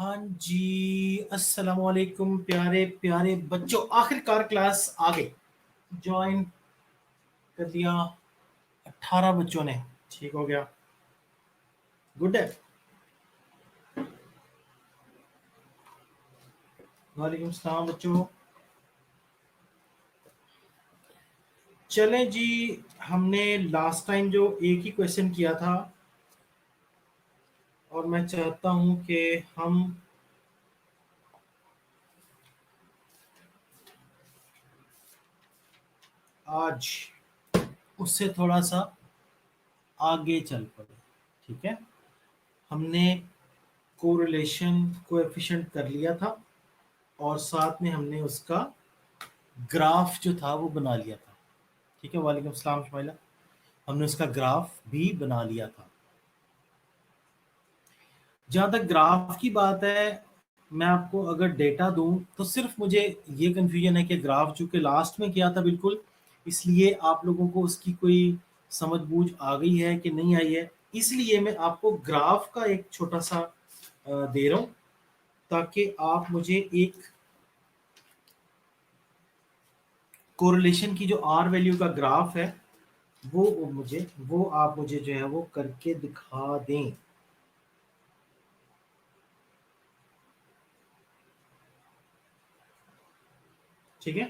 हाँ जी, अस्सलाम वालेकुम प्यारे प्यारे बच्चों। आखिरकार क्लास आ गई, ज्वाइन कर लिया 18 बच्चों ने। ठीक हो गया, गुड है। वालेकुम सलाम बच्चों। चलें जी, हमने लास्ट टाइम जो एक ही क्वेश्चन किया था और मैं चाहता हूं कि हम आज उससे थोड़ा सा आगे चल पड़े। ठीक है, हमने कोरिलेशन कोएफिशिएंट कर लिया था और साथ में हमने उसका ग्राफ जो था वो बना लिया था। ठीक है, वालेकुम सलाम शुमाइला। हमने उसका ग्राफ भी बना लिया था। जहां तक ग्राफ की बात है, मैं आपको अगर डेटा दूं तो सिर्फ मुझे ये कंफ्यूजन है कि ग्राफ चूंकि लास्ट में किया था बिल्कुल, इसलिए आप लोगों को उसकी कोई समझ बूझ आ गई है कि नहीं आई है, इसलिए मैं आपको ग्राफ का एक छोटा सा दे रहा हूं ताकि आप मुझे एक कोरिलेशन की जो आर वैल्यू का ग्राफ है वो आप मुझे जो है वो करके दिखा दें। ठीक है,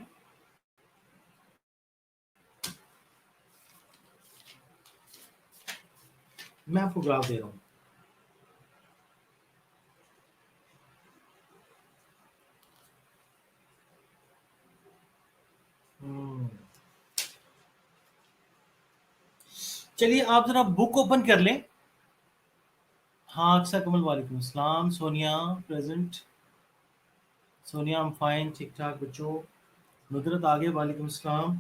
मैं आपको ग्राफ दे रहा हूं। चलिए आप जरा बुक ओपन कर लें। हाँ अक्सर कमल, वालेकुम अस्सलाम। सोनिया प्रेजेंट। सोनिया हम फाइन, ठीक ठाक बच्चों। नुदरत आगे, वालेकुम अस्सलाम।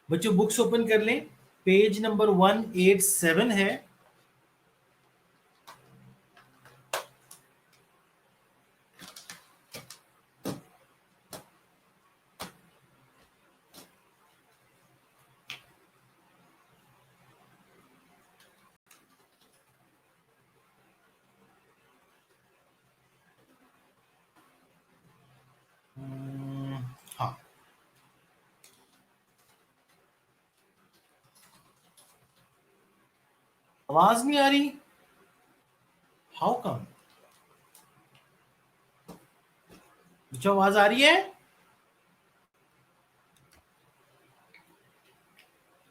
बच्चों बुक्स ओपन कर लें, पेज नंबर 187 है। हाँ, आवाज नहीं आ रही? How come? बच्चों आवाज आ रही है?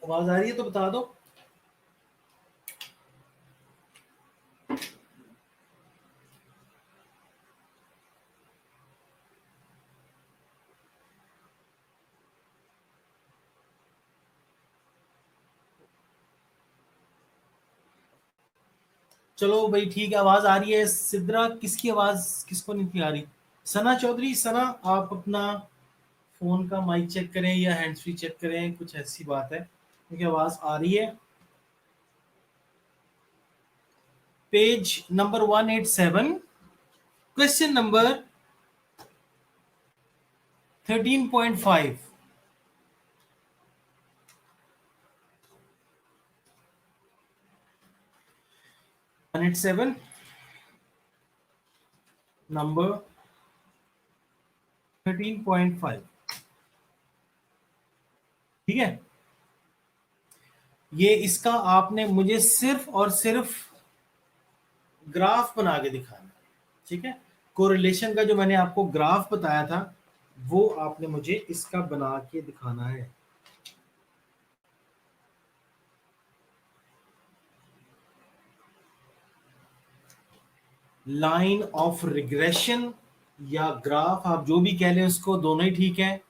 आवाज आ रही है तो बता दो। चलो भाई ठीक है, आवाज आ रही है। सिद्रा, किसकी आवाज किसको नहीं आ रही? सना चौधरी, सना आप अपना फोन का माइक चेक करें या हैंड्स फ्री चेक करें, कुछ ऐसी बात है क्योंकि आवाज आ रही है। Page number 187, question number 13.5। 187 number 13.5। ठीक है, ये इसका आपने मुझे सिर्फ और सिर्फ ग्राफ बना के दिखाना है। ठीक है, कोरिलेशन का जो मैंने आपको ग्राफ बताया था वो आपने मुझे इसका बना के दिखाना है। लाइन ऑफ रिग्रेशन या ग्राफ, आप जो भी कह लें उसको, दोनों ही ठीक है।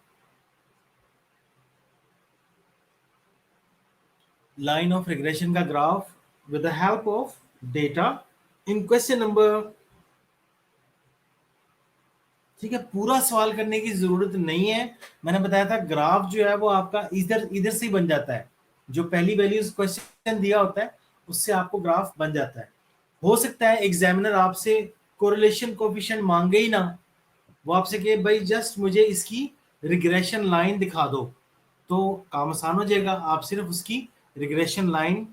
लाइन ऑफ रिग्रेशन का graph with the help of data in question number. ठीक है, पूरा सवाल करने की जरूरत नहीं है। मैंने बताया था ग्राफ जो है वो आपका इधर इधर से ही बन जाता है। जो पहली वैल्यूज क्वेश्चन दिया होता है उससे आपको ग्राफ बन जाता है। हो सकता है एग्जामिनर आपसे कोरिलेशन कोएफिशिएंट मांगे ही ना, वो आपसे कहे भाई जस्ट मुझे इसकी रिग्रेशन लाइन दिखा दो, तो काम आसान हो जाएगा। आप सिर्फ उसकी रिग्रेशन लाइन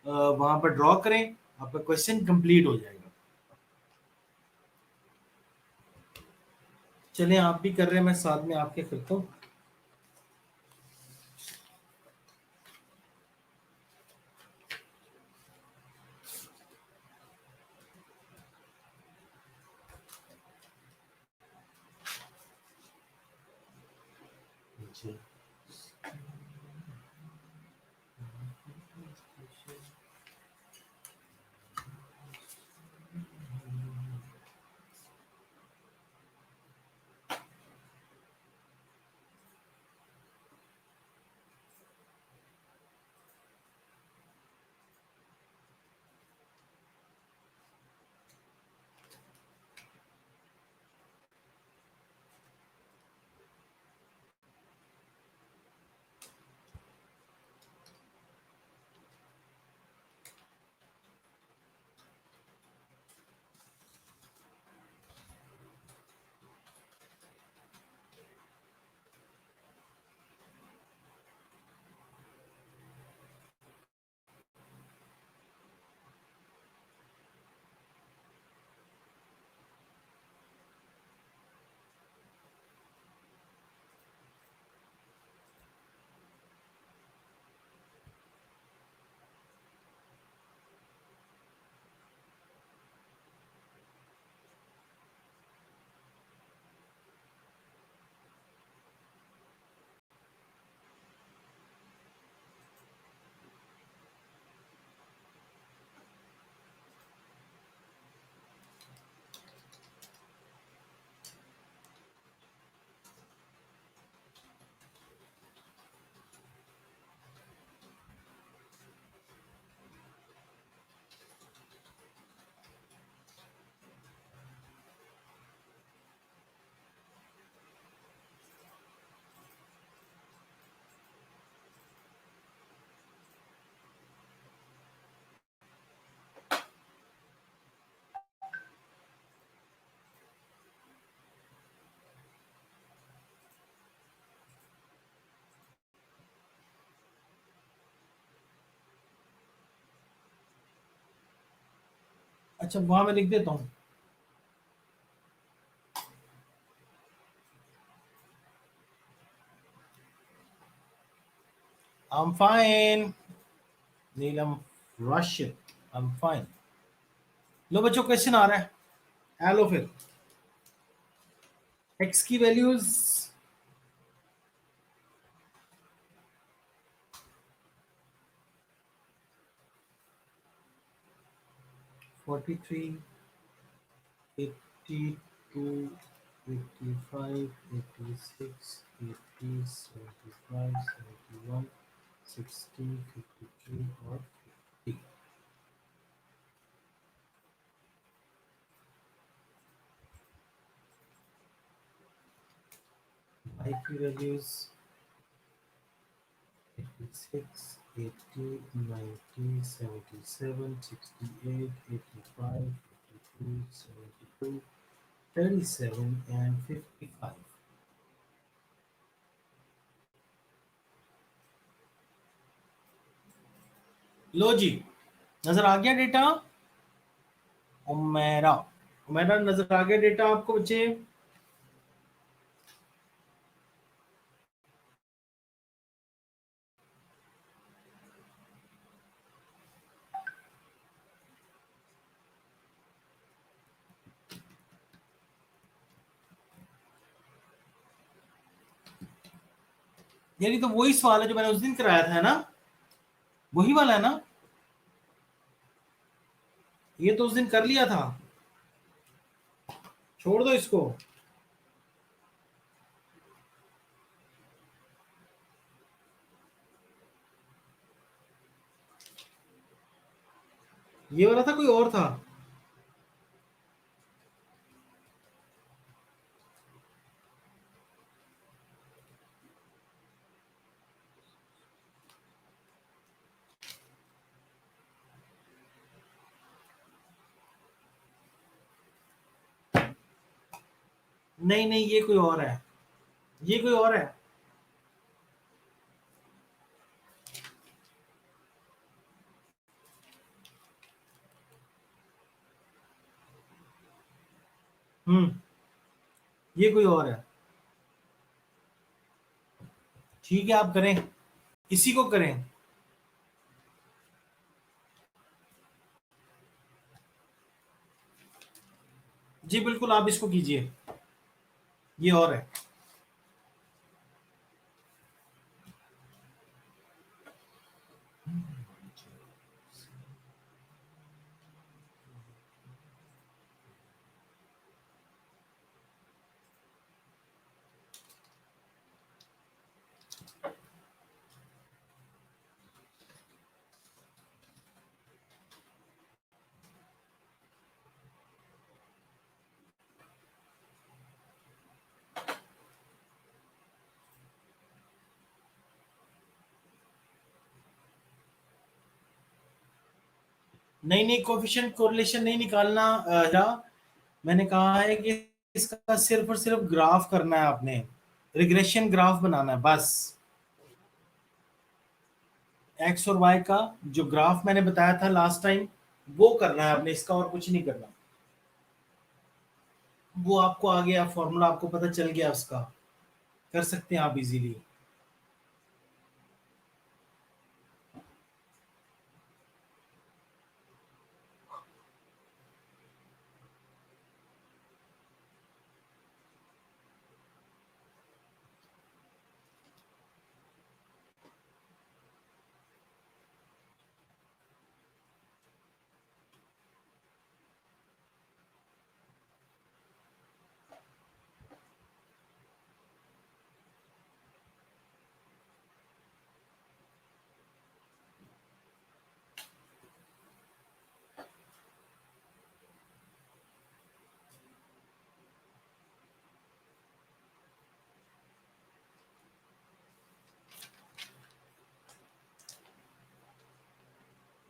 वहां पर ड्रॉ करें, आपका क्वेश्चन कंप्लीट हो जाएगा। चलिए आप भी कर रहे हैं, मैं साथ में आपके करता हूँ। जी। अच्छा वहां मैं लिख देता हूँ। I'm fine. Neelam Rashid, I'm fine. लो बच्चों क्वेश्चन आ रहा है, हेलो फिर। एक्स की वैल्यूज 43, 82, 85, 86, 80, 75, 71, 60, 53 और 50। आई की वैल्यूज 86, 80, 90, 77, 68, 85, 52, 72, 37 and 55। लो जी, नजर आ गया डेटा? उमेरा, उमेरा नजर आ गया डेटा आपको बच्चे? यानी तो वही सवाल है जो मैंने उस दिन कराया था, है ना? वही वाला है ना? ये तो उस दिन कर लिया था, छोड़ दो इसको। ये वाला था, कोई और था? नहीं नहीं, ये कोई और है, ये कोई और है। हम्म। ये कोई और है। ठीक है, आप करें, इसी को करें। जी बिल्कुल, आप इसको कीजिए, ये और है। नहीं नहीं, कोफिशिएंट कोरिलेशन नहीं निकालना मैंने कहा है कि इसका सिर्फ और सिर्फ ग्राफ करना है आपने, रिग्रेशन ग्राफ बनाना है बस। एक्स और वाई का जो ग्राफ मैंने बताया था लास्ट टाइम, वो करना है आपने, इसका और कुछ नहीं करना। वो आपको आ गया फॉर्मूला, आपको पता चल गया उसका, कर सकते हैं आप इजीली।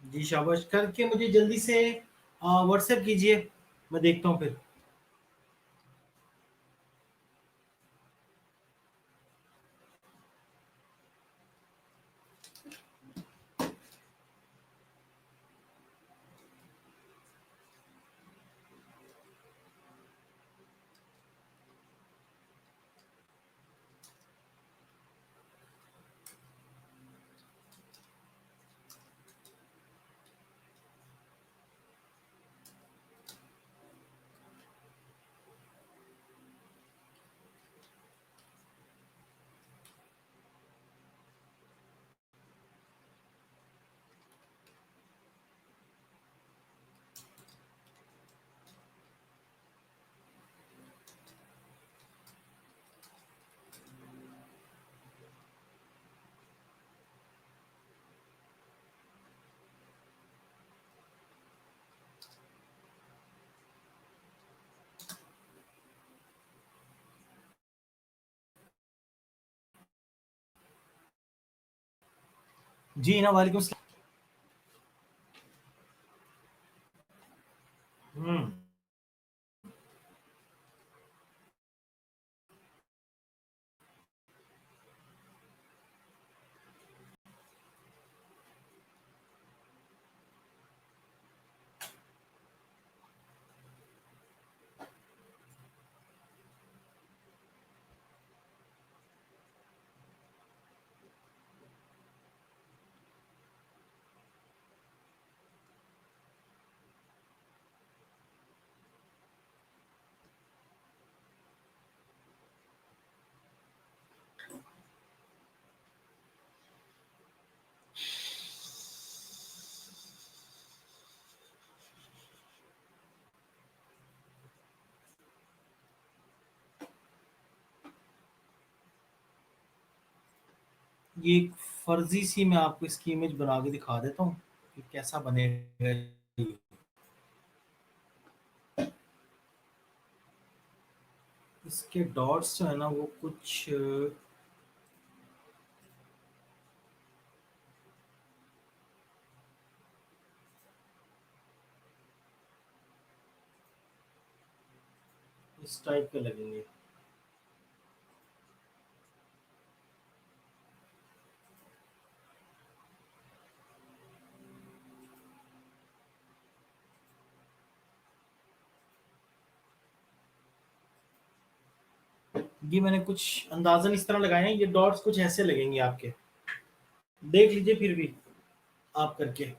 जी शाबाश, करके मुझे जल्दी से व्हाट्सएप कीजिए, मैं देखता हूँ फिर। जी ना, वालेकुम सलाम। हम्म। ये एक फर्जी सी मैं आपको इसकी इमेज बना के दिखा देता हूँ कि कैसा बनेगा ये। इसके डॉट्स जो है ना वो कुछ इस टाइप के लगेंगे। ये मैंने कुछ अंदाजन इस तरह लगाए हैं, ये डॉट्स कुछ ऐसे लगेंगे आपके, देख लीजिए फिर भी आप करके।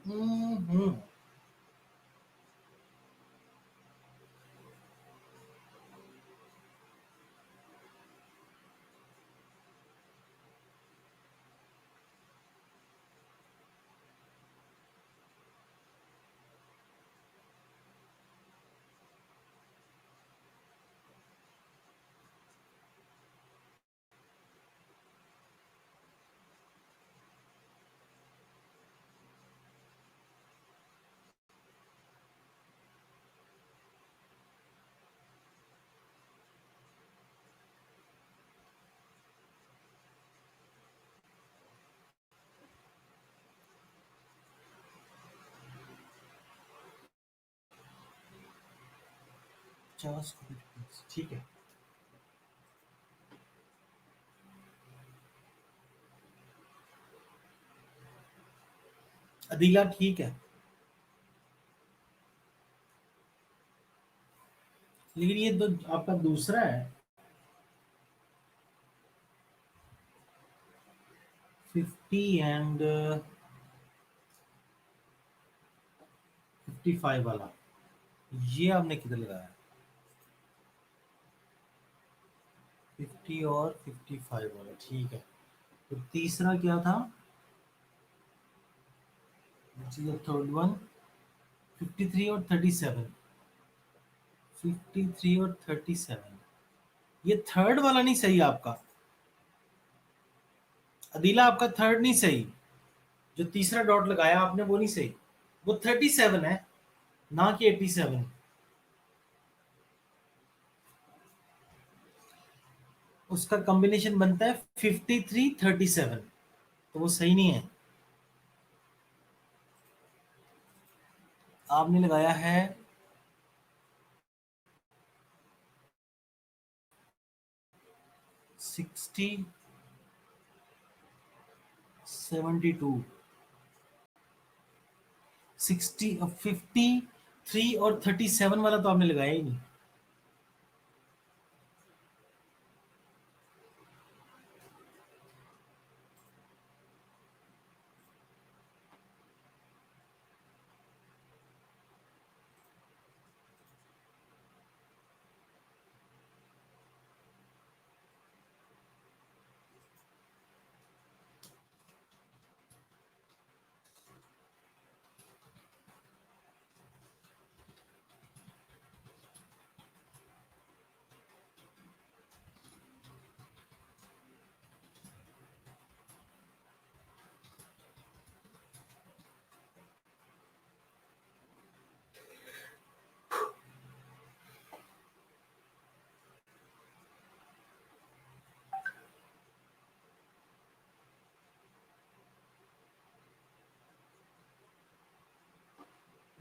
हम्म। ठीक है। अदीला ठीक है, लेकिन ये तो आपका दूसरा है, 50 एंड 55 वाला, ये आपने किधर लगाया? 50 और 55 वाला, ठीक है। तो तीसरा क्या था? थर्ड वन 53 और 37, 53 और 37, ये थर्ड वाला नहीं सही आपका अदीला, आपका थर्ड नहीं सही, जो तीसरा डॉट लगाया आपने वो नहीं सही, वो 37 है ना कि 87। उसका कॉम्बिनेशन बनता है 5337, तो वो सही नहीं है। आपने लगाया है 6072, 53 और 37 वाला तो आपने लगाया ही नहीं।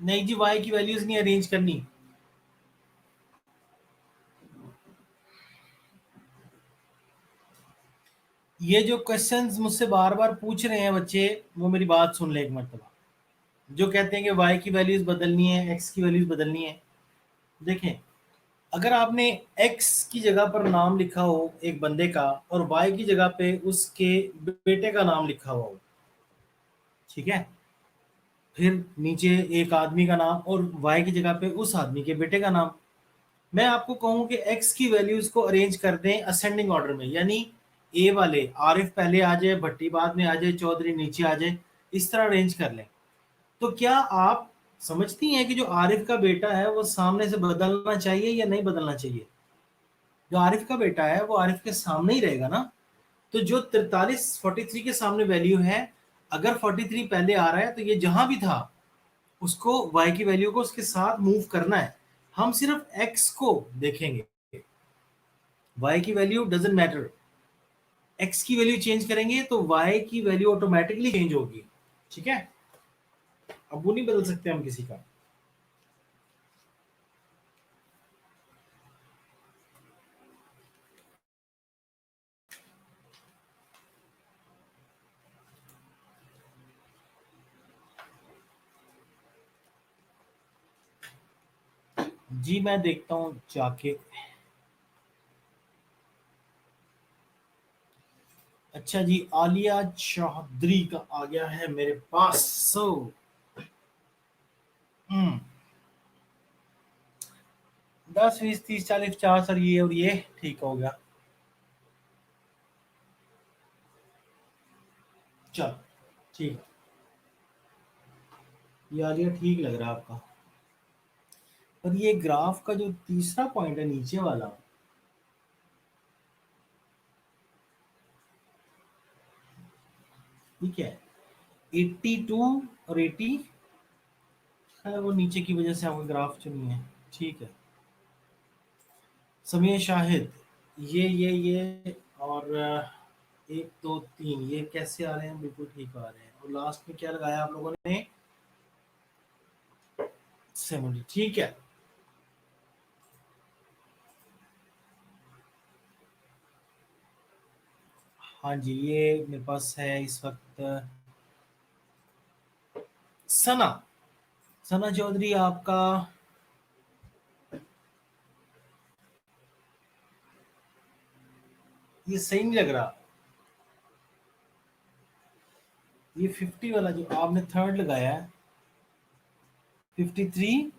नहीं जी, y की वैल्यूज नहीं अरेंज करनी। ये जो क्वेश्चंस मुझसे बार बार पूछ रहे हैं बच्चे, वो मेरी बात सुन ले एक मरतबा। जो कहते हैं कि y की वैल्यूज बदलनी है, x की वैल्यूज बदलनी है। देखें, अगर आपने x की जगह पर नाम लिखा हो एक बंदे का और y की जगह पे उसके बेटे का नाम लिखा हुआ हो, ठीक है, फिर नीचे एक आदमी का नाम और y की जगह पे उस आदमी के बेटे का नाम, मैं आपको कहूं कि x की वैल्यूज को अरेंज कर दें असेंडिंग ऑर्डर में, यानी ए वाले आरिफ पहले आ जाए, भट्टी बाद में आ जाए, चौधरी नीचे आ जाए, इस तरह अरेंज कर लें। तो क्या आप समझती हैं कि जो आरिफ का बेटा है वो सामने से बदलना चाहिए या नहीं बदलना चाहिए? जो आरिफ का बेटा है वो आरिफ के सामने ही रहेगा ना। तो जो 43 के सामने वैल्यू है, अगर 43 पहले आ रहा है तो ये जहां भी था उसको y की वैल्यू को उसके साथ मूव करना है। हम सिर्फ x को देखेंगे, y की वैल्यू डजेंट मैटर। x की वैल्यू चेंज करेंगे तो y की वैल्यू ऑटोमेटिकली चेंज होगी, ठीक है। अब वो नहीं बदल सकते हम किसी का। जी मैं देखता हूं जाके। अच्छा जी, आलिया चौधरी का आ गया है मेरे पास। सो 10 20 30 40 50 सर, ये और ये ठीक हो गया। चलो ठीक है, ये आलिया ठीक लग रहा है आपका। पर ये ग्राफ का जो तीसरा पॉइंट है नीचे वाला, ठीक है, 82 और 80 है, वो नीचे की वजह से आपका ग्राफ जो नहीं है, ठीक है। समय शाहिद, ये और 1 2 3 ये कैसे आ रहे हैं? बिल्कुल ठीक आ रहे हैं। और लास्ट में क्या लगाया आप लोगों ने? 70, ठीक है। हाँ जी, ये मेरे पास है इस वक्त। सना, सना चौधरी आपका ये सही नहीं लग रहा। ये 50 वाला जो आपने थर्ड लगाया है, 53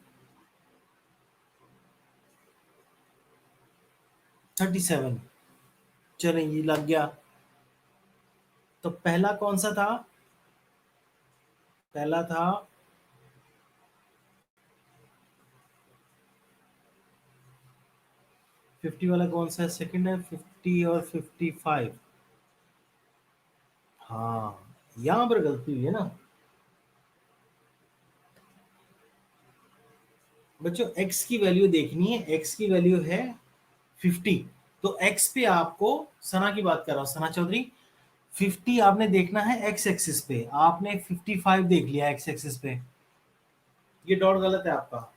37, चलें ये लग गया। तो पहला कौन सा था? पहला था 50 वाला, कौन सा है? सेकंड है 50 और 55। हाँ, यहां पर गलती हुई है ना बच्चों। x की वैल्यू देखनी है, x की वैल्यू है 50, तो एक्स पे आपको, सना की बात कर रहा हूं, सना चौधरी, 50 आपने देखना है एक्स एक्सिस पे, आपने 55 देख लिया एक्स एक्सिस पे, ये डॉट गलत है आपका।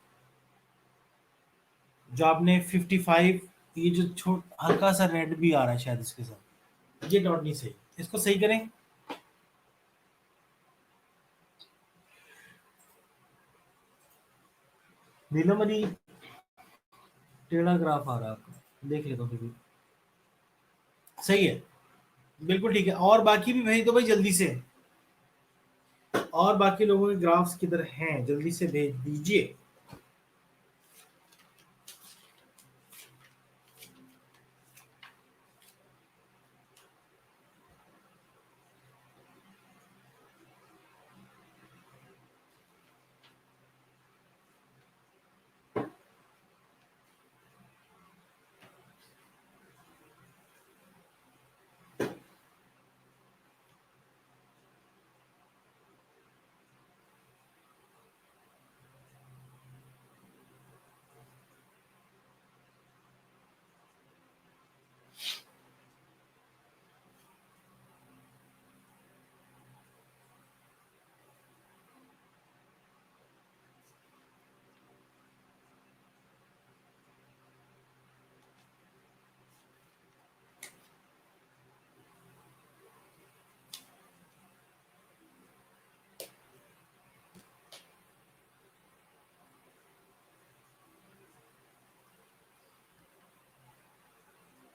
जो आपने 55, ये जो हल्का सा रेड भी आ रहा है शायद इसके साथ, ये डॉट नहीं सही, इसको सही करें। नीलमणि, टेढ़ा ग्राफ आ रहा है आपका, देख लेता हूँ फिर भी। सही है, बिल्कुल ठीक है। और बाकी भी भेज दो भाई जल्दी से, और बाकी लोगों के ग्राफ्स किधर हैं जल्दी से भेज दीजिए।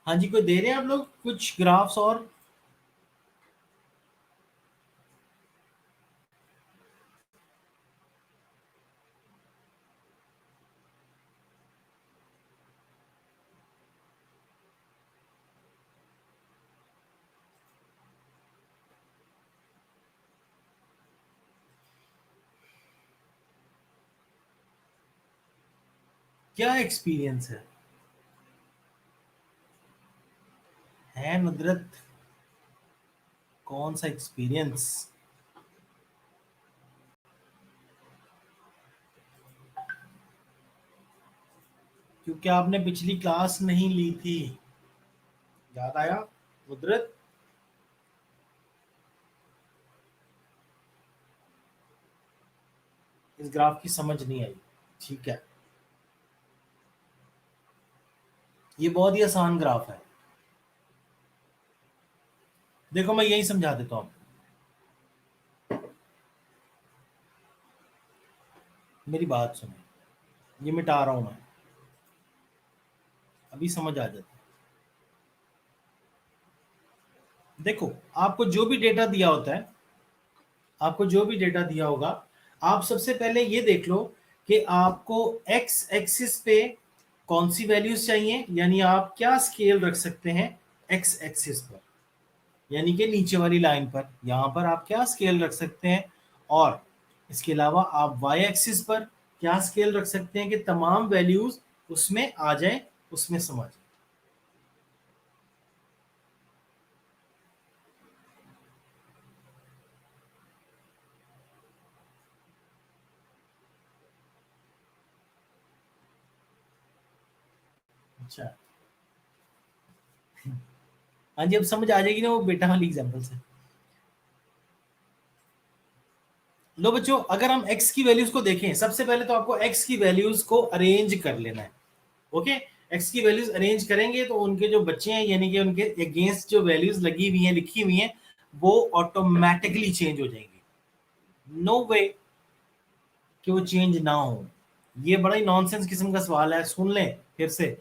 हाँ जी, कोई दे रहे हैं आप लोग कुछ ग्राफ्स और? क्या एक्सपीरियंस है नुदरत? कौन सा एक्सपीरियंस? क्योंकि आपने पिछली क्लास नहीं ली थी, याद आया नुदरत? इस ग्राफ की समझ नहीं आई, ठीक है। ये बहुत ही आसान ग्राफ है, देखो मैं यही समझा देता हूँ, मेरी बात सुनो, ये मिटा रहा हूं मैं, अभी समझ आ जाता है। देखो, आपको जो भी डेटा दिया होता है, आपको जो भी डेटा दिया होगा, आप सबसे पहले ये देख लो कि आपको एक्स एक्सिस पे कौन सी वैल्यूज चाहिए, यानी आप क्या स्केल रख सकते हैं एक्स एक्सिस पर, यानी कि नीचे वाली लाइन पर, यहां पर आप क्या स्केल रख सकते हैं। और इसके अलावा आप वाई एक्सिस पर क्या स्केल रख सकते हैं कि तमाम वैल्यूज उसमें आ जाए, उसमें समझ। अच्छा, हाँ जी, अब समझ आ जाएगी ना वो बेटा वाली एग्जांपल से। लो बच्चों, अगर हम x की वैल्यूज को देखें, सबसे पहले तो आपको x की वैल्यूज को अरेंज कर लेना है। ओके, x की वैल्यूज अरेंज करेंगे तो उनके जो बच्चे हैं, यानी कि उनके अगेंस्ट जो वैल्यूज लगी हुई हैं, लिखी हुई हैं, वो ऑटोमेटिकली चेंज हो जाएंगी। नो वे कि वो चेंज ना हो। ये बड़ा ही नॉनसेंस किस्म का सवाल है, सुन लें फिर से।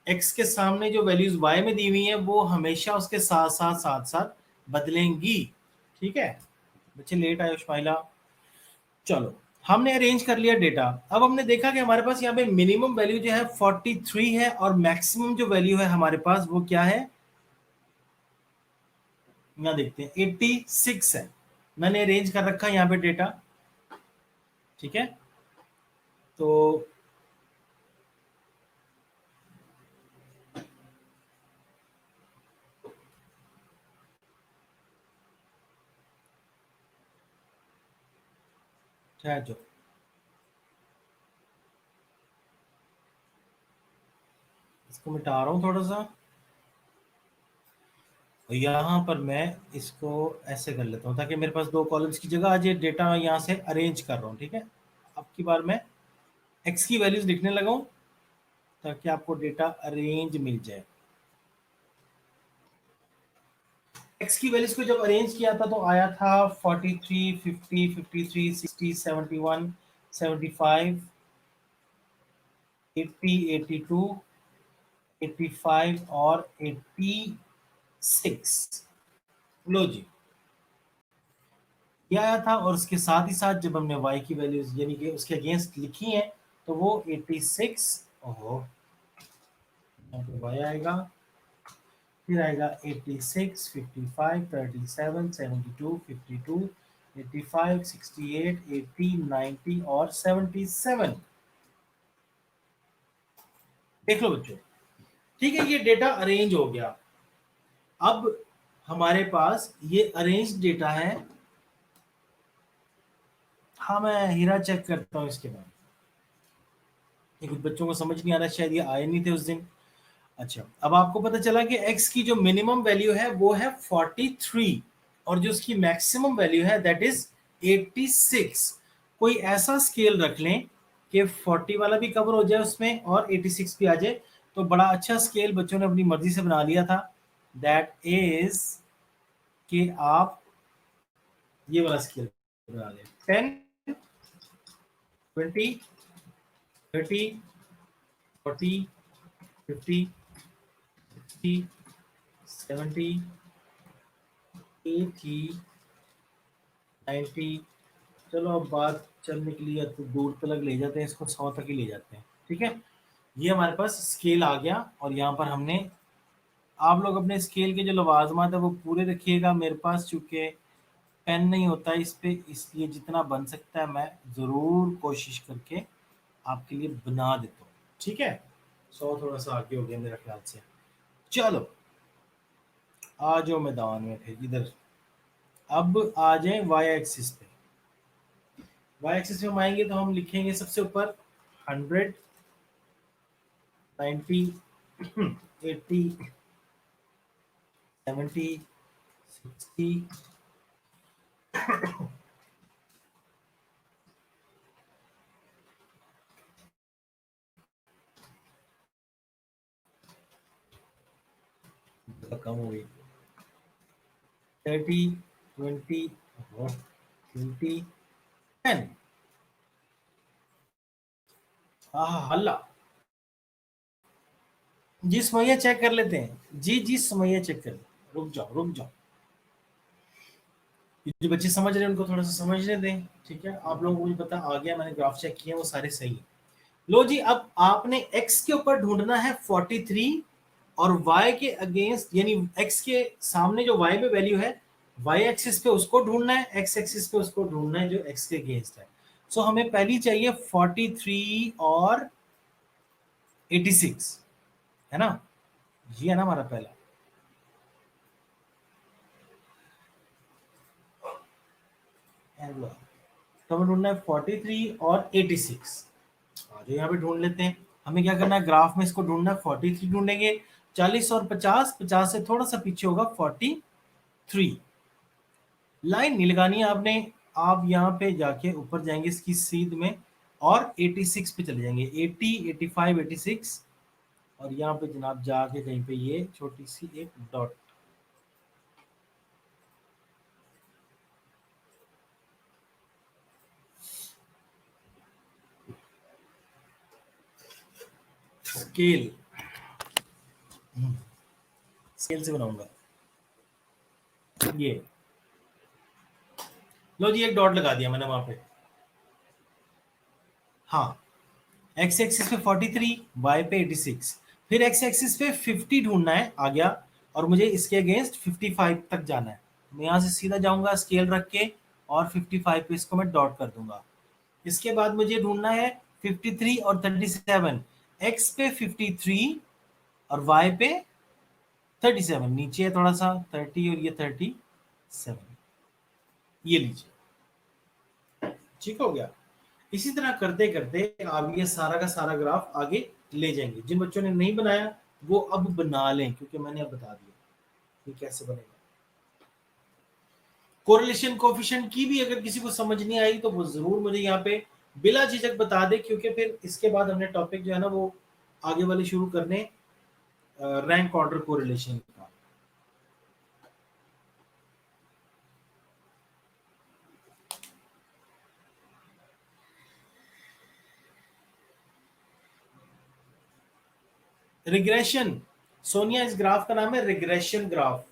x के सामने जो वैल्यूज y में दी हुई हैं वो हमेशा उसके साथ साथ साथ साथ बदलेंगी। ठीक है बच्चे, लेट आए उस्माइला। चलो, हमने अरेंज कर लिया डेटा। अब हमने देखा कि हमारे पास यहाँ पे मिनिमम वैल्यू जो है 43 है, और मैक्सिमम जो वैल्यू है हमारे पास वो क्या है, यहाँ देखते हैं 86 है। मैंने अरेंज कर रखा है यहाँ पे डेटा, ठीक है। तो ठहर जाओ, इसको मिटा रहा हूँ थोड़ा सा। तो यहाँ पर मैं इसको ऐसे कर लेता हूँ ताकि मेरे पास 2 कॉलम्स की जगह आज ये डेटा मैं यहाँ से अरेंज कर रहा हूँ, ठीक है। अब की बार मैं x की वैल्यूज लिखने लगा हूँ ताकि आपको डेटा अरेंज मिल जाए। x की वैल्यूज को जब अरेंज किया था तो आया था 43, 50, 53, 60, 71, 75, 80, 82, 85 और 86। लो जी, ये आया था और उसके साथ ही साथ जब हमने y की वैल्यूज यानी कि उसके अगेंस्ट लिखी है तो वो 86, ओहो, यहाँ पे y आएगा, फिर आएगा 86, 55, 37, 72, 52, 85, 68, 80, 90 और 77। देख लो बच्चों, ठीक है, ये डेटा अरेंज हो गया। अब हमारे पास ये अरेंज डेटा है। हाँ, मैं हीरा चेक करता हूँ इसके बाद। ये कुछ बच्चों को समझ नहीं आ रहा, शायद ये आए नहीं थे उस दिन। अच्छा, अब आपको पता चला कि x की जो मिनिमम वैल्यू है वो है 43 और जो उसकी मैक्सिमम वैल्यू है दैट इज 86। कोई ऐसा स्केल रख लें कि 40 वाला भी कवर हो जाए उसमें और 86 भी आ जाए, तो बड़ा अच्छा स्केल बच्चों ने अपनी मर्जी से बना लिया था। दैट इज कि आप ये वाला स्केल बना लें, 10, 20, 30, 40, 50, 60, 70, 80, 90। चलो अब बात चलने के लिए तो दूर तक ले जाते हैं, इसको 100 तक ही ले जाते हैं, ठीक है। ये हमारे पास स्केल आ गया और यहाँ पर हमने, आप लोग अपने स्केल के जो लवाजमात है वो पूरे रखिएगा। मेरे पास चूंकि पेन नहीं होता इस पे, इसलिए जितना बन सकता है मैं ज़रूर कोशिश करके आपके लिए बना देता हूँ, ठीक है। 100 थोड़ा सा आगे हो गया मेरा ख्याल से। चलो आ जाओ मैदान में फिर इधर। अब आ जाए वाई एक्सिस पे। वाई एक्सिस पे हम आएंगे तो हम लिखेंगे सबसे ऊपर 100, 90, 80, 70, 60, कम हो गई, 30, 20, 20, 10। हाँ हल्ला जी, समैया चेक कर लेते हैं जी, जी समैया चेक कर, रुक जाओ रुक जाओ, जो बच्चे समझ रहे हैं उनको थोड़ा सा समझने दें, ठीक है। आप लोगों को मुझे पता आ गया, मैंने ग्राफ चेक किए वो सारे सही हैं। लो जी, अब आपने x के ऊपर ढूंढना है 43 और y के अगेंस्ट यानी x के सामने जो y पे वैल्यू है y एक्सिस पे उसको ढूंढना है, x एक्सिस पे उसको ढूंढना है जो x के अगेंस्ट है। सो हमें पहली चाहिए 43 और 86, है ना, ये है ना हमारा पहला। तो हमें ढूंढना है 43 और 86। जो यहाँ पे ढूंढ लेते हैं, हमें क्या करना है ग्राफ में इसको ढूंढना है। 43 ढूंढेंगे, 40 और 50, 50 से थोड़ा सा पीछे होगा 43। लाइन नहीं लगानी है आपने, आप यहाँ पे जाके ऊपर जाएंगे इसकी सीध में और 86 पे चले जाएंगे, 80, 85, 86 और यहाँ पे जनाब जाके कहीं पे ये छोटी सी एक डॉट। स्केल, स्केल से बनाऊंगा ये। लो जी, एक डॉट लगा दिया मैंने वहां पे। हाँ, एक्स एक्सिस पे 43, वाई पे 86, फिर एक्स एक्सिस पे 50 ढूंढना है आ गया और मुझे इसके अगेंस्ट 55 तक जाना है। मैं यहाँ से सीधा जाऊंगा स्केल रख के और 55 पे इसको मैं डॉट कर दूंगा। इसके बाद मुझे ढूंढना है 53 और 37, एक्स पे 53 और वाई पे 37, नीचे है थोड़ा सा 30 और ये 37, ये लीजिए, ठीक हो गया। इसी तरह करते करते आप ये सारा का सारा ग्राफ आगे ले जाएंगे। जिन बच्चों ने नहीं बनाया वो अब बना लें क्योंकि मैंने अब बता दिया। ये कैसे बनेगा। कोरिलेशन कोफिशिएंट की भी अगर किसी को समझ नहीं आई तो वो जरूर मुझे यहाँ पे बिला झिझक बता दे, क्योंकि फिर इसके बाद हमने टॉपिक जो है ना वो आगे वाले शुरू करने रैंक ऑर्डर कोरिलेशन का। रिग्रेशन, सोनिया इस ग्राफ का नाम है रिग्रेशन ग्राफ।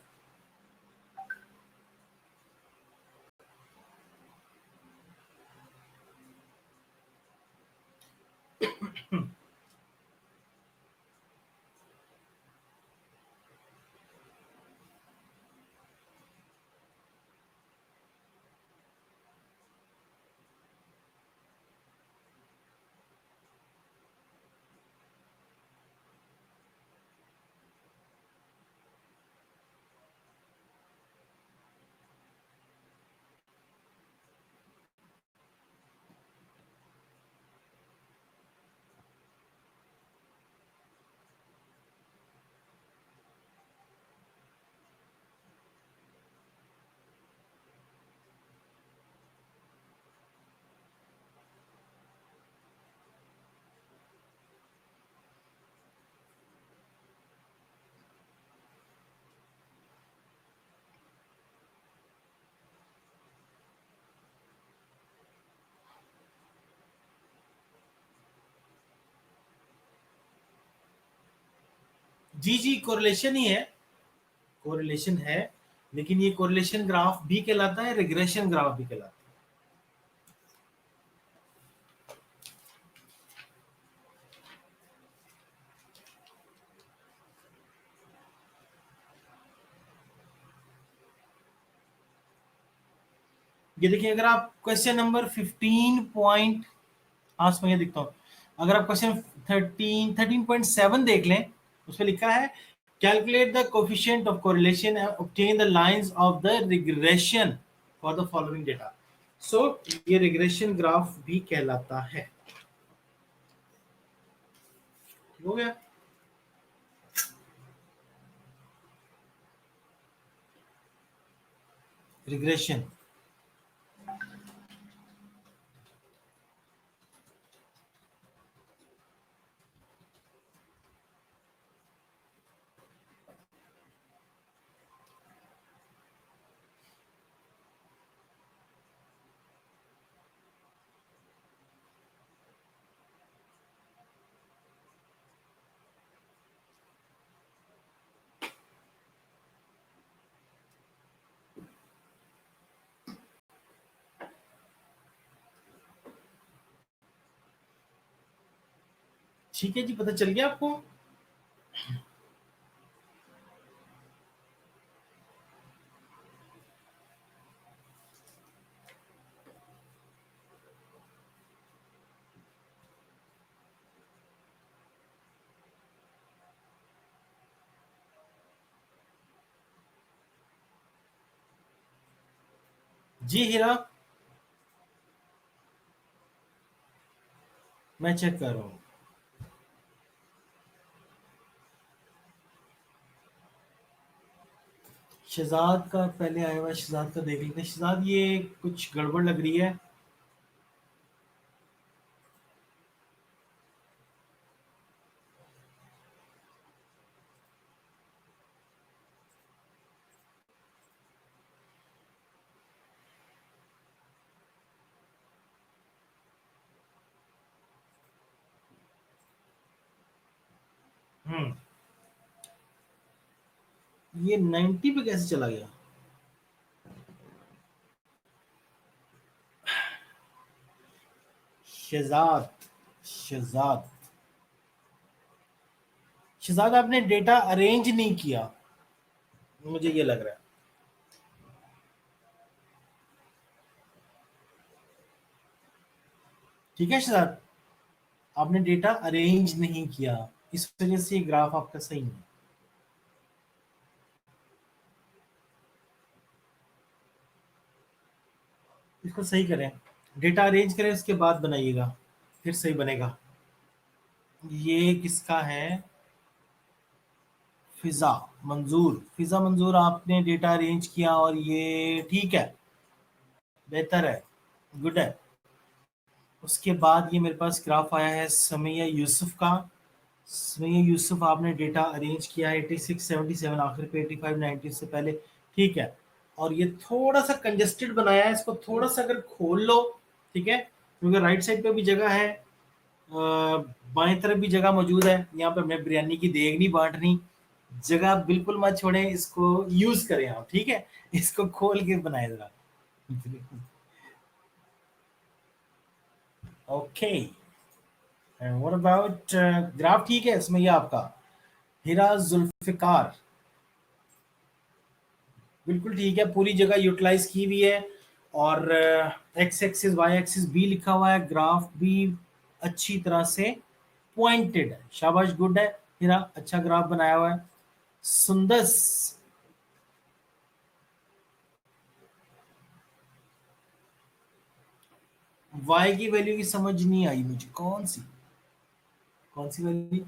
जी जी, कोरिलेशन ही है, कोरिलेशन है, लेकिन ये कोरिलेशन ग्राफ भी कहलाता है, रिग्रेशन ग्राफ भी कहलाता है। ये देखिए, अगर आप क्वेश्चन नंबर 15 पॉइंट, आज मैं ये दिखता हूँ, अगर आप क्वेश्चन 13.7 देख लें, उसमें लिखा है calculate the coefficient of correlation and obtain the lines of the regression for the following data. So ये रिग्रेशन ग्राफ भी कहलाता है। हो गया। रिग्रेशन, ठीक है जी, पता चल गया आपको। जी हीरा, मैं चेक कर रहा हूँ। शहजाद का पहले आया हुआ, शहजाद का देख लेते हैं। शहजाद, ये कुछ गड़बड़ लग रही है। हम्म, ये 90 पे कैसे चला गया। शहजाद, शहजाद, शहजाद, आपने डेटा अरेंज नहीं किया, मुझे ये लग रहा है। ठीक है शहजाद, आपने डेटा अरेंज नहीं किया, इस वजह से ये ग्राफ आपका सही नहीं है। इसको सही करें, डेटा अरेंज करें, उसके बाद बनाइएगा, फिर सही बनेगा। ये किसका है, फिजा फिजा मंजूर, आपने डेटा अरेंज किया और ये ठीक है, बेहतर है, गुड है। उसके बाद ये मेरे पास ग्राफ आया है समिया यूसुफ का। समिया यूसुफ, आपने डेटा अरेंज किया है 86 77, आखिर पे 85 90 से पहले, ठीक है। और ये थोड़ा सा कंजेस्टेड बनाया है, इसको थोड़ा सा अगर खोल लो, ठीक है, क्योंकि राइट साइड पे भी जगह है, बाएं तरफ भी जगह मौजूद है। यहाँ पे मैं बिरयानी की देग नहीं बांटनी, जगह बिल्कुल मत छोड़े, इसको यूज करें आप, ठीक है, इसको खोल के बनाए जरा। Okay, and what about graph, ठीक है इसमें ये आपका हीरा जुल्फिकार, बिल्कुल ठीक है, पूरी जगह यूटिलाइज की हुई है। और एक्स एक्सिस वाई एक्सिस भी लिखा हुआ है, ग्राफ भी अच्छी तरह से पॉइंटेड है, शाबाश, गुड है हीरा, अच्छा ग्राफ बनाया हुआ है। सुंदस, वाई की वैल्यू की समझ नहीं आई मुझे, कौन सी वैल्यू?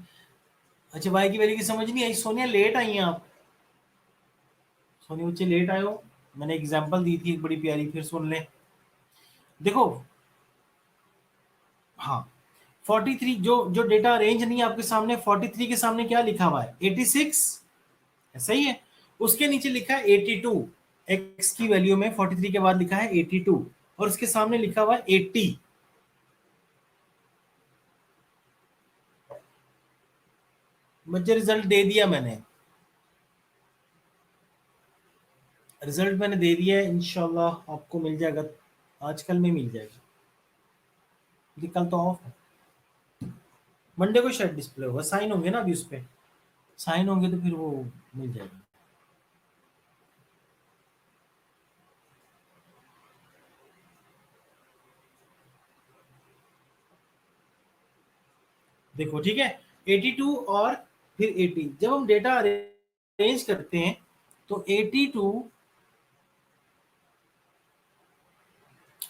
अच्छा, वाई की वैल्यू की समझ नहीं आई, सोनिया लेट आई हैं आप, सोनिया बच्चे लेट आए हो। मैंने एग्जांपल दी थी एक बड़ी प्यारी, फिर सुन ले। देखो, हाँ, 43, जो जो डेटा रेंज नहीं है आपके सामने, 43 के सामने क्या लिखा हुआ है? 86, सही है। उसके नीचे लिखा है 82, एक्स की वैल्यू में 43 के बाद लिखा है 82, और उसके सामने लिखा हुआ है 80। मुझे रिजल्ट दे दिया मैंने, रिजल्ट मैंने दे दिया है, इंशाल्लाह आपको मिल जाएगा, आजकल में मिल जाएगा, क्योंकि कल तो ऑफ है, मंडे को शायद डिस्प्ले होगा, साइन होंगे ना अभी उस पे, साइन होंगे तो फिर वो मिल जाएगा। देखो ठीक है, 82 और फिर 80, जब हम डेटा अरेंज करते हैं तो 82,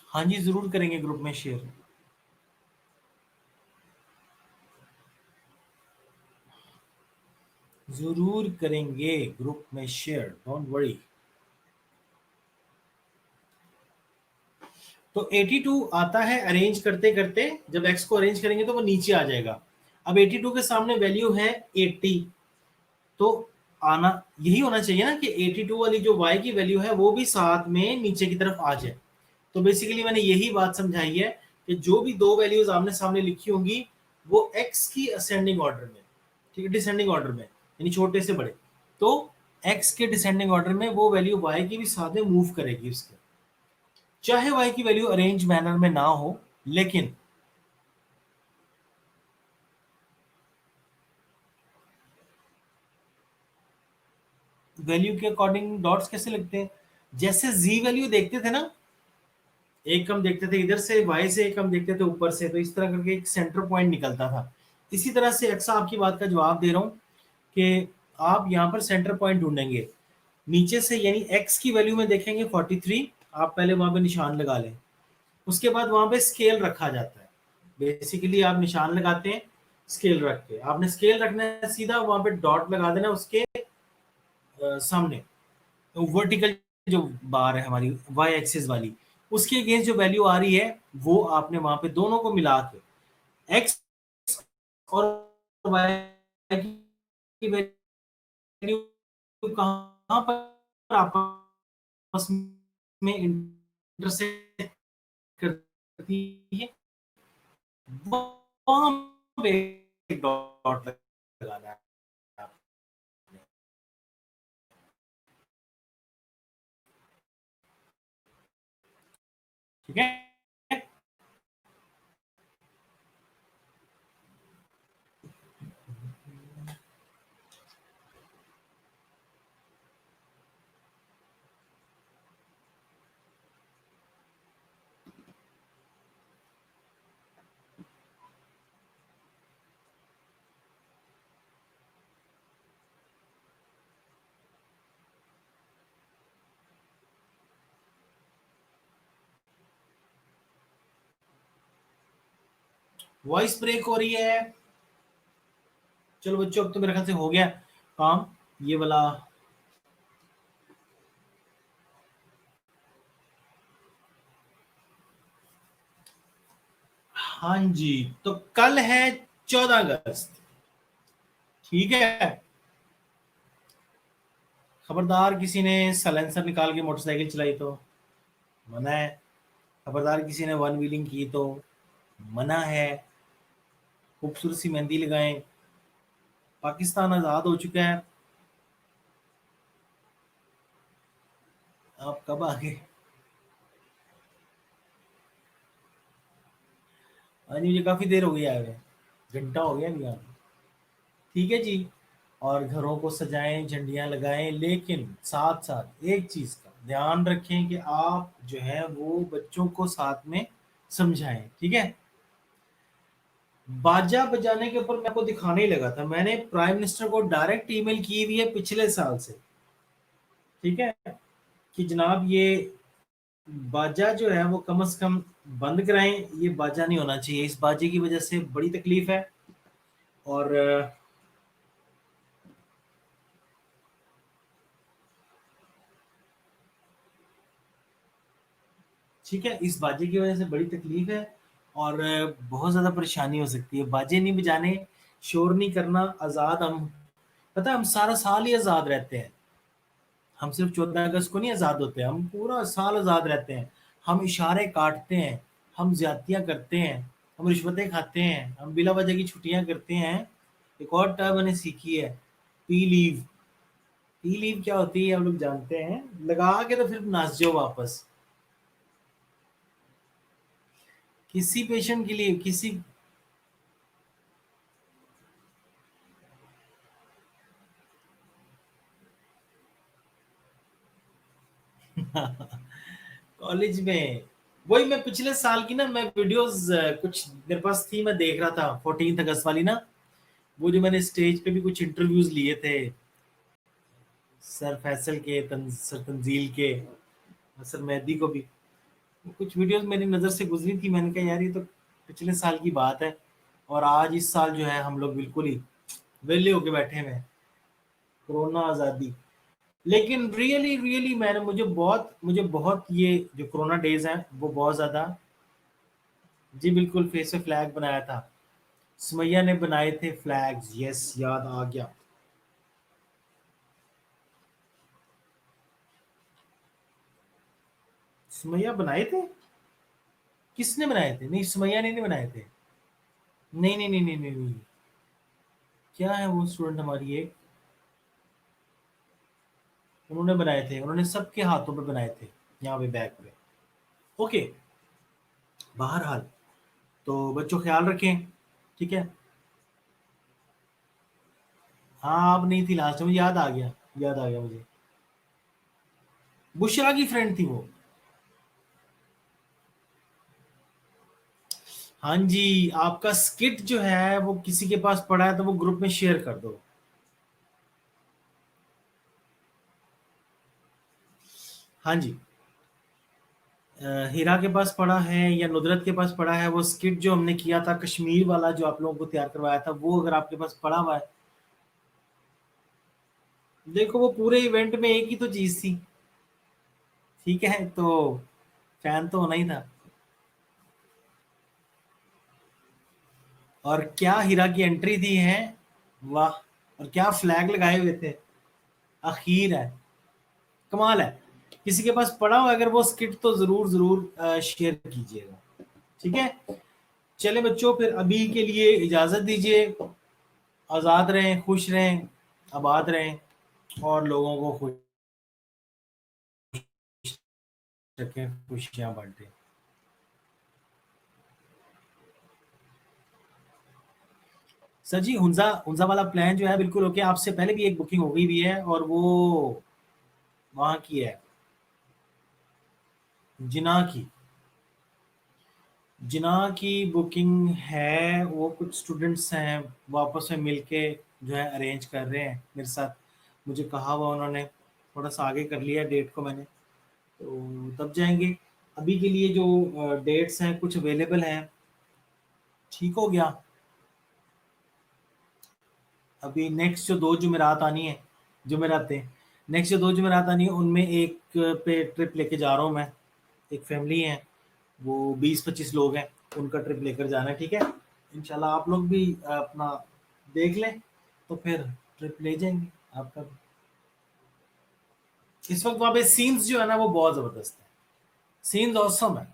हाँ जी जरूर करेंगे ग्रुप में शेयर, जरूर करेंगे ग्रुप में शेयर, डोंट वरी। तो 82 आता है अरेंज करते करते, जब x को अरेंज करेंगे तो वो नीचे आ जाएगा। अब 82 के सामने वैल्यू है 80, तो आना यही होना चाहिए ना कि 82 वाली जो y की वैल्यू है वो भी साथ में नीचे की तरफ आ जाए। तो बेसिकली मैंने यही बात समझाई है कि जो भी दो वैल्यूज आमने सामने लिखी होंगी वो x की असेंडिंग ऑर्डर में, ठीक है, डिसेंडिंग ऑर्डर में, यानी छोटे से बड़े, तो x के डिसेंडिंग ऑर्डर में वो वैल्यू y की भी साथ में मूव करेगी उसके, चाहे y की वैल्यू अरेंज मैनर में ना हो, लेकिन वैल्यू के अकॉर्डिंग डॉट्स कैसे लगते हैं? जैसे z वैल्यू देखते थे ना, एक हम देखते थे इधर से, y से एक हम देखते थे ऊपर से, तो इस तरह करके एक सेंटर पॉइंट निकलता था। इसी तरह से एक्सा आपकी बात का जवाब दे रहा हूं कि आप यहाँ पर सेंटर पॉइंट ढूंढेंगे नीचे से, यानी x की वैल्यू में देखेंगे 43, आप पहले वहां पे निशान लगा लें, उसके बाद वहां पे स्केल रखा जाता है, बेसिकली आप निशान लगाते हैं स्केल रख के, आपने स्केल रखना है सीधा, वहां पे डॉट लगा देना उसके सामने, तो वर्टिकल जो बार है हमारी वाई एक्सिस वाली, उसके अगेंस्ट जो वैल्यू आ रही है वो आपने वहां पे दोनों को मिला के एक्स और वाई की वैल्यू कहां पर आपस में इंटरसेक्ट करती है, वहां पे एक डॉट लगाना है आपने। ठीक है, वॉइस ब्रेक हो रही है। चलो बच्चों, अब तो मेरे ख्याल से हो गया काम, ये वाला। हाँ जी, तो कल है 14 अगस्त। ठीक है, खबरदार किसी ने साइलेंसर निकाल के मोटरसाइकिल चलाई तो मना है। खबरदार किसी ने वन व्हीलिंग की तो मना है। खूबसूरत सी मेहंदी लगाएं। पाकिस्तान आज़ाद हो चुका है। आप कब आ गए? हाँ जी, मुझे काफ़ी देर हो गई आए हुए, घंटा हो गया अभी यहाँ। ठीक है जी। और घरों को सजाएं, झंडियां लगाएं, लेकिन साथ साथ एक चीज़ का ध्यान रखें कि आप जो है वो बच्चों को साथ में समझाएं। ठीक है। बाजा बजाने के ऊपर मैं आपको दिखाने ही लगा था, मैंने प्राइम मिनिस्टर को डायरेक्ट ईमेल की हुई है पिछले साल से। ठीक है, कि जनाब ये बाजा जो है वो कम से कम बंद कराएं, ये बाजा नहीं होना चाहिए, इस बाजे की वजह से बड़ी तकलीफ है। और ठीक है, इस बाजे की वजह से बड़ी तकलीफ है और बहुत ज़्यादा परेशानी हो सकती है। बाजे नहीं बजाने, शोर नहीं करना, आज़ाद हम, पता है हम सारा साल ही आज़ाद रहते हैं। हम सिर्फ 14 अगस्त को नहीं आज़ाद होते, हम पूरा साल आज़ाद रहते हैं। हम इशारे काटते हैं, हम ज्यादतियाँ करते हैं, हम रिश्वतें खाते हैं, हम बिला वजह की छुट्टियाँ करते हैं। एक और टर्म मैंने सीखी है, पी लीव। पी लीव क्या होती है आप लोग जानते हैं, लगा के तो फिर नाच जाओ वापस। किसी पेशेंट के लिए किसी कॉलेज में वही मैं पिछले साल की ना मैं वीडियोस कुछ मेरे पास थी, मैं देख रहा था 14 अगस्त वाली ना, वो जो मैंने स्टेज पे भी कुछ इंटरव्यूज लिए थे, सर फैसल के, सर तंजील के, सर मेहदी को भी। कुछ वीडियोस मेरी नज़र से गुजरी थी, मैंने कहा यार ये तो पिछले साल की बात है, और आज इस साल जो है हम लोग बिल्कुल ही वेले होके बैठे हुए हैं, कोरोना आज़ादी। लेकिन रियली रियली मैंने मुझे बहुत ये जो कोरोना डेज हैं वो बहुत ज़्यादा, जी बिल्कुल फेस पे फ्लैग बनाया था, सुमैया ने बनाए थे फ्लैग्स, यस याद आ गया। सुमैया बनाए थे? किसने बनाए थे? नहीं सुमैया ने नहीं बनाए थे। नहीं नहीं नहीं नहीं नहीं, नहीं। क्या है वो स्टूडेंट हमारी एक, उन्होंने बनाए थे, उन्होंने सबके हाथों पे बनाए थे, यहाँ पे बैक पे। ओके, बहरहाल तो बच्चों ख्याल रखें। ठीक है। हाँ आप नहीं थी लास्ट में, मुझे याद आ गया, याद आ गया मुझे, बुशरा की फ्रेंड थी वो। हाँ जी, आपका स्किट जो है वो किसी के पास पड़ा है तो वो ग्रुप में शेयर कर दो। हाँ जी। हीरा के पास पड़ा है या नुदरत के पास पड़ा है वो स्किट जो हमने किया था कश्मीर वाला, जो आप लोगों को तैयार करवाया था, वो अगर आपके पास पड़ा हुआ है, देखो वो पूरे इवेंट में एक ही तो चीज थी। ठीक है, तो फैन तो होना ही था। और क्या हीरा की एंट्री दी है, वाह। और क्या फ्लैग लगाए हुए थे, अखीर है, कमाल है। किसी के पास पड़ा हो अगर वो स्किट तो जरूर जरूर शेयर कीजिएगा। ठीक है। चले बच्चों, फिर अभी के लिए इजाजत दीजिए। आजाद रहें, खुश रहें, आबाद रहें, और लोगों को खुश रखें, खुशियां बांटें। सर जी, हुंजा हुंजा वाला प्लान जो है बिल्कुल ओके, आपसे पहले भी एक बुकिंग हो गई भी है, और वो वहाँ की है, जिना की। जिना की बुकिंग है, वो कुछ स्टूडेंट्स हैं वो आपस में मिलके जो है अरेंज कर रहे हैं मेरे साथ। मुझे कहा हुआ उन्होंने, थोड़ा सा आगे कर लिया डेट को मैंने, तो तब जाएंगे। अभी के लिए जो डेट्स हैं कुछ अवेलेबल हैं। ठीक हो गया। अभी नेक्स्ट जो 2 जुमेरात आनी है, जुमेरात थे। नेक्स्ट जो 2 जुमेरात आनी है उनमें एक पे ट्रिप लेके जा रहा हूँ मैं। एक फैमिली है, वो 20-25 लोग हैं, उनका ट्रिप लेकर जाना है, ठीक है। इंशाल्लाह आप लोग भी अपना देख लें, तो फिर ट्रिप ले जाएंगे आपका भी। इस वक्त वहाँ पे सीन्स जो है ना वो बहुत जबरदस्त है, सीन्स ऑसम है,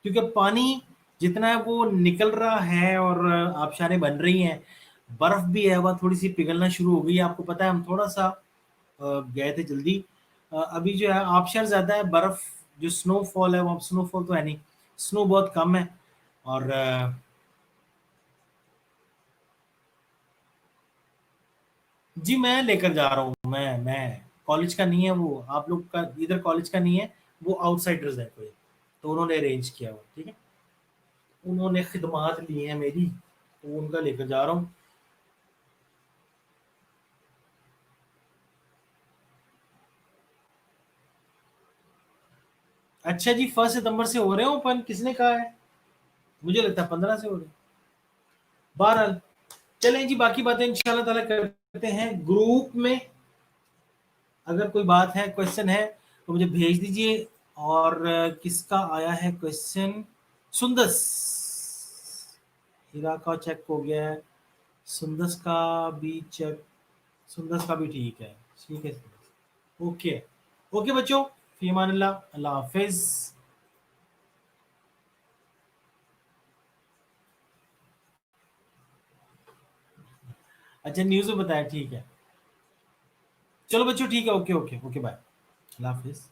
क्योंकि पानी जितना है वो निकल रहा है और आबशारें बन रही हैं, बर्फ भी है वह थोड़ी सी पिघलना शुरू हो गई है। आपको पता है हम थोड़ा सा गए थे जल्दी। अभी जो है आबशार ज्यादा है, बर्फ जो स्नोफॉल है, वहाँ स्नोफॉल तो है नहीं, स्नो बहुत कम है। और जी मैं लेकर जा रहा हूँ, मैं कॉलेज का नहीं है वो, आप लोग का इधर कॉलेज का नहीं है, वो आउटसाइडर्स है कोई, तो उन्होंने अरेंज किया हुआ, ठीक है। उन्होंने खिदमात ली है मेरी, तो उनका लेकर जा रहा हूँ। अच्छा जी, 1 सितंबर से हो रहे हो, पर किसने कहा है? मुझे लगता है 15 से हो रहे हैं। बहरहाल चलें जी, बाकी बातें इंशाल्लाह ताला करते हैं ग्रुप में। अगर कोई बात है, क्वेश्चन है, तो मुझे भेज दीजिए। और किसका आया है क्वेश्चन? सुंदस, हीरा का चेक हो गया है, सुंदस का भी चेक, सुंदस का भी ठीक है, ठीक है। ओके, ओके बच्चों, फी अमानिल्लाह, अल्लाह हाफिज। अच्छा न्यूज़ में बताया, ठीक है। चलो बच्चों ठीक है, ओके ओके ओके, बाय, अल्लाह हाफिज।